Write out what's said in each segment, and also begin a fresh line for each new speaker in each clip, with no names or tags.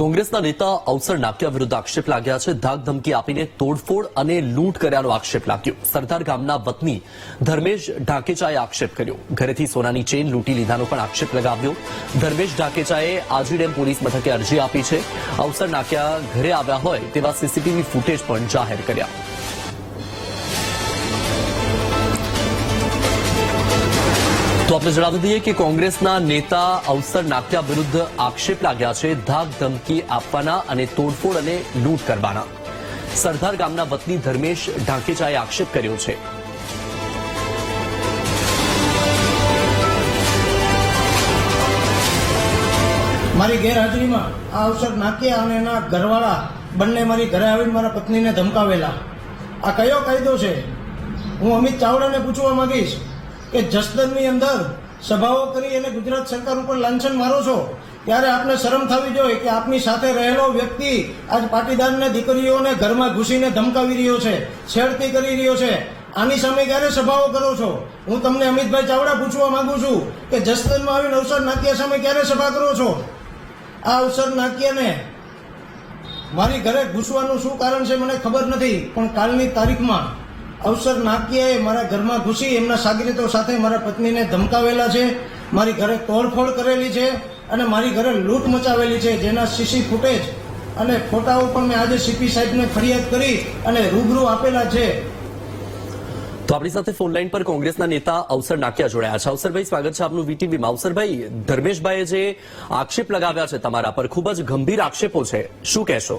કોંગ્રેસના નેતા અવસર નાક્યા વિરુદ્ધ આક્ષેપ લાગ્યા છે। ધાક ધમકી આપીને તોડફોડ અને લૂંટ કર્યાનો આક્ષેપ લાગ્યો। સરદાર ગામના વતની ધર્મેશ ઢાકેચાએ આક્ષેપ કર્યો। ઘરેથી સોનાની ચેન લૂંટી લીધાનો પણ આક્ષેપ લગાવ્યો। ધર્મેશ ઢાકેચાએ આજીડેમ પોલીસ મથકે અરજી આપી છે। અવસર નાક્યા ઘરે આવ્યા હોય તેવા સીસીટીવી ફૂટેજ પણ જાહેર કર્યા। તો આપણે જણાવી દઈએ કે કોંગ્રેસના નેતા અવસર નાક્યા વિરુદ્ધ આક્ષેપ લાગ્યા છે। ધાક ધમકી આપવાના અને તોડફોડ અને લૂંટ કરવાના। સરદાર ગામના વતની ધર્મેશ ઢાકેચાએ આક્ષેપ કર્યો છે।
મારી ગેરહાજરીમાં આ અવસર નાક્યા અને એના ઘરવાળા બંને મારી ઘરે આવીને મારા પત્નીને ધમકાવેલા। આ કયો કાયદો છે? હું અમિત ચાવડાને પૂછવા માંગીશ કે જસદણની અંદર સભાઓ કરી અને ગુજરાત સરકાર ઉપર લાંછન મારો છો ત્યારે આપને શરમ થવી જોઈએ કે આપની સાથે રહેલો વ્યક્તિ આજ પાટીદારને દીકરીઓને ઘરમાં ઘૂસીને ધમકાવી રહ્યો છે, છેડતી કરી રહ્યો છે। આની સામે ક્યારે સભાઓ કરો છો? હું તમને અમિતભાઈ ચાવડા પૂછવા માંગુ છું કે જસદણમાં આવીને અવસર નાક્યા સામે ક્યારે સભા કરો છો? આ અવસર નાક્યાને મારી ઘરે ઘૂસવાનું શું કારણ છે મને ખબર નથી, પણ કાલની તારીખમાં અવસર નાક્યાએ મારા ઘરમાં ઘૂસી એમના સાગરીતો સાથે મારા પત્નીને ધમકાવેલા છે, મારી ઘરે તોડફોડ કરેલી છે અને મારી ઘરે લૂંટ મચાવેલી છે, જેના સીસી ફૂટેજ અને ફોટાઓ પણ મેં આજે સીપી સાહેબને ફરિયાદ કરી અને રૂબરૂ આપેલા છે।
તો આપણી સાથે ફોનલાઈન પર કોંગ્રેસના નેતા અવસર નાક્યા જોડાયા છે। અવસરભાઈ, સ્વાગત છે આપનું વીટીવીમાં। અવસરભાઈ, ધર્મેશભાઈએ જે આક્ષેપ લગાવ્યા છે તમારા પર, ખૂબ જ ગંભીર આક્ષેપો છે, શું કહેશો?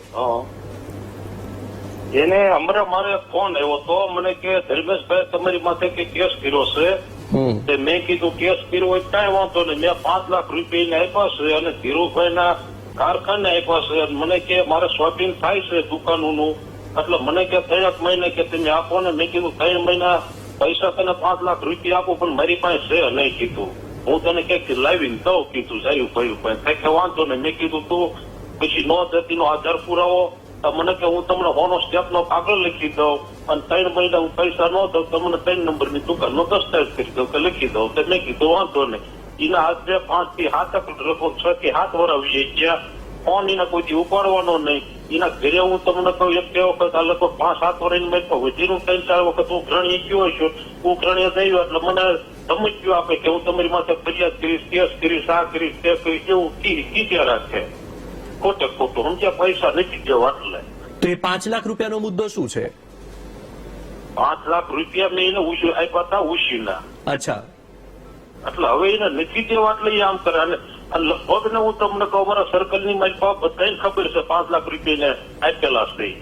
એને હમણાં મારે ફોન આવ્યો તો મને કે ધર્મેશભાઈ તમારી માથે કે કેસ કર્યો છે। મેં કીધું કેસ કર્યો હોય કઈ વાંધો નહીં, મેં 5 લાખ રૂપિયા આપ્યા છે અને ધીરુભાઈના કારખાને આપ્યા છે। મને કે મારે શોપિંગ થાય છે દુકાનોનું, એટલે મને કે 3 મહિને કે તમે આપો ને। મેં કીધું 3 મહિના પૈસા તને 5 લાખ રૂપિયા આપો પણ મારી પાસે છે નહીં। કીધું હું તને ક્યાંક લાવીને દઉં, કીધું સારું ભાઈ કઈ વાંધો નહીં। મેં કીધું તું પછી નો જતીનો આધાર પુરાવો મને કે હું તમને હોનો સ્ટેપનો કાગળ લખી દઉં અને 3 મહિના હું પૈસા ન દઉં તમને 3 નંબરની દુકાનનો દસ્તાવેજ કરી દઉં કે લખી દઉં। તો મેં કીધું વાંધો નહીં। એના આજે 5 થી 7 લગભગ 6 થી 7 વર્ષ આવી ગયા, ફોન એના કોઈથી ઉપાડવાનો નહીં। એના ઘરે હું તમને કહું એક બે વખત આ લગભગ 5-7 વર્ષની મેં વધીનું 3-4 વખત ઉઘરાણી ગયો છું, ઉઘરાણી થયું એટલે મને ધમકીઓ આપે કે હું તમારી માથે ફરિયાદ કરીશ, કેસ કરીશ, આ કરીશ, તે કરીશ, એવું કીધા રાખે ખોટે ખોટું સમજ્યા। પૈસા નથી દેવા એટલે
તો એ 5 લાખ રૂપિયાનો મુદ્દો શું છે?
5 લાખ રૂપિયા મેં એને આપ્યા હતા ઉશીના।
અચ્છા,
એટલે હવે એને નથી દેવા એટલે એ આમ કરે। અને લગભગ ને હું તમને કહું મારા સર્કલની મારી પાસે બધાને ખબર છે 5 લાખ રૂપિયા આપેલા છે।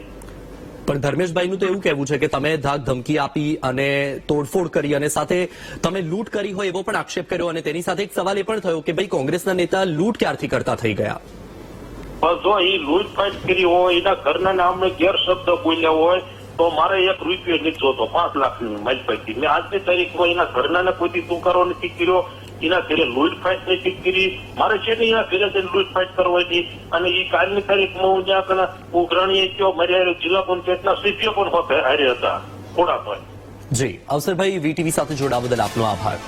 પણ ધર્મેશભાઈનું તો એવું કહેવું છે કે તમે ધાક ધમકી આપી અને તોડફોડ કરી અને સાથે તમે લૂંટ કરી હોય એવો પણ આક્ષેપ કર્યો। અને તેની સાથે એક સવાલ એ પણ થયો કે ભાઈ કોંગ્રેસના નેતા લૂંટ ક્યારથી કરતા થઈ ગયા?
પણ જો એ લૂંટફાટ કરી હોય, એના ઘરના નામે ગેરશબ્દ બોલ્યા હોય તો મારે 1 રૂપિયો નથી જોતો 5 લાખની મારી પૈકી। મેં આજની તારીખમાં એના ઘરના કોઈથી તુકારો નથી કર્યો, એના ઘરે લૂંટફાટ નથી કરી, મારે છે ને એના ઘરે જઈને લૂંટફાટ કરવાની। અને એ કાલની તારીખમાં હું જ્યાં ઉઘરાણીએ ગયો, મારી જિલ્લા પંચાયતના સભ્ય પણ હારે હતા થોડા ભાઈ।
જી, અવસરભાઈ, વીટીવી સાથે જોડાવા બદલ આપનો આભાર।